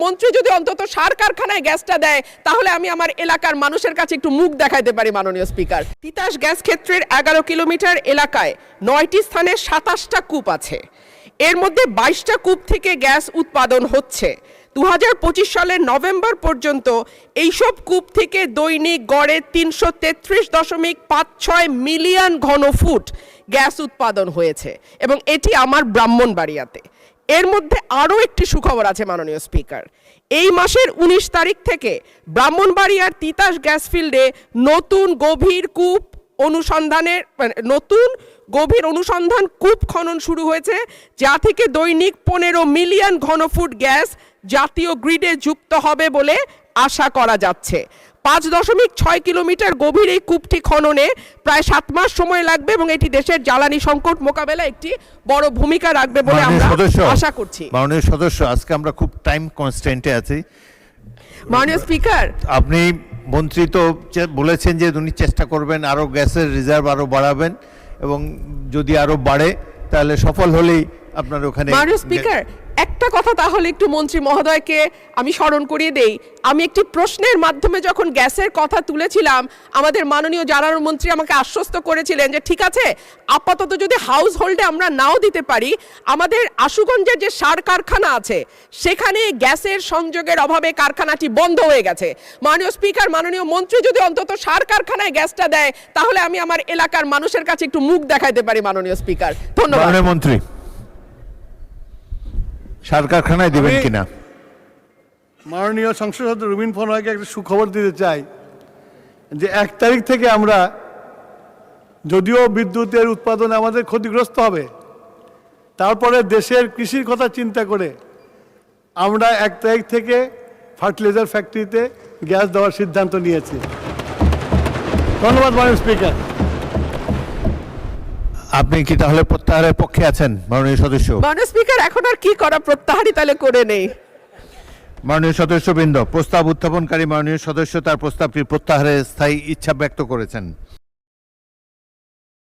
মন্ত্রী যদি অন্তত সার কারখানায় গ্যাসটা দেয় তাহলে আমি আমার এলাকার মানুষের কাছে একটু মুখ দেখাইতে পারি। মাননীয় স্পিকার, তিতাস গ্যাস ক্ষেত্রের 11 কিলোমিটার এলাকায় 9টি স্থানে 27টা কূপ আছে। এর মধ্যে 22টা কূপ থেকে গ্যাস উৎপাদন হচ্ছে। 2025 সালের নভেম্বর পর্যন্ত এইসব কূপ থেকে দৈনিক গড়ে 333.56 মিলিয়ন ঘনফুট গ্যাস উৎপাদন হয়েছে এবং এটি আমার ব্রাহ্মণবাড়িয়াতে। এর মধ্যে আরও একটি সুখবর আছে মাননীয় স্পিকার, এই মাসের 19 তারিখ থেকে ব্রাহ্মণবাড়িয়ার তিতাস গ্যাস ফিল্ডে নতুন গভীর অনুসন্ধান কূপ খনন শুরু হয়েছে, যা থেকে দৈনিক 15 মিলিয়ন ঘনফুট গ্যাস জাতীয় গ্রিডে যুক্ত হবে বলে আশা করা যাচ্ছে। 5.6 কিলোমিটার গভীর এই কূপটি খননে প্রায় 7 মাস সময় লাগবে এবং এটি দেশের জ্বালানি সংকট মোকাবেলায় একটি বড় ভূমিকা রাখবে বলে আমরা আশা করছি। মাননীয় সদস্য, আজকে আমরা খুব টাইম কনস্ট্রেন্টে আছি। মাননীয় স্পিকার, আপনি মন্ত্রী তো বলেছেন যে উনি চেষ্টা করবেন আরো গ্যাসের রিজার্ভ আরো বাড়াবেন এবং যদি আরো বাড়ে তাহলে সফল হলেই আপনার ওখানে। মাননীয় স্পিকার, একটা কথা তাহলে একটু মন্ত্রী মহোদয়কে আমি স্মরণ করিয়ে দেই। আমি একটি প্রশ্নের মাধ্যমে যখন গ্যাসের কথা তুলেছিলাম, আমাদের মাননীয় জ্বালানি মন্ত্রী আমাকে আশ্বস্ত করেছিলেন যে ঠিক আছে, আপাতত যদি হাউস হোল্ডে আমরা নাও দিতে পারি, আমাদের আশুগঞ্জের যে সার কারখানা আছে সেখানে গ্যাসের সংযোগের অভাবে কারখানাটি বন্ধ হয়ে গেছে। মাননীয় স্পিকার, মাননীয় মন্ত্রী যদি অন্তত সার কারখানায় গ্যাসটা দেয় তাহলে আমি আমার এলাকার মানুষের কাছে একটু মুখ দেখাইতে পারি। মাননীয় স্পিকার, ধন্যবাদ। মন্ত্রী, সার কারখানায় দিবেন কিনা? মাননীয় সংসদ সদস্য রুবিন ফরহাদকে একটা সুখবর দিতে চাই যে 1 তারিখ থেকে আমরা, যদিও বিদ্যুতের উৎপাদন আমাদের ক্ষতিগ্রস্ত হবে, তারপরে দেশের কৃষির কথা চিন্তা করে আমরা 1 তারিখ থেকে ফার্টিলাইজার ফ্যাক্টরিতে গ্যাস দেওয়ার সিদ্ধান্ত নিয়েছি। ধন্যবাদ মাননীয় স্পিকার। আপনি কি তাহলে প্রত্যাহারের পক্ষে আছেন মাননীয় সদস্য? মাননীয় স্পিকার, এখন আর কি করা, প্রত্যাহারই তাহলে করে নেই। মাননীয় সদস্যবৃন্দ, প্রস্তাব উত্থাপনকারী মাননীয় সদস্য তার প্রস্তাবটি প্রত্যাহারের স্থায়ী ইচ্ছা ব্যক্ত করেছেন।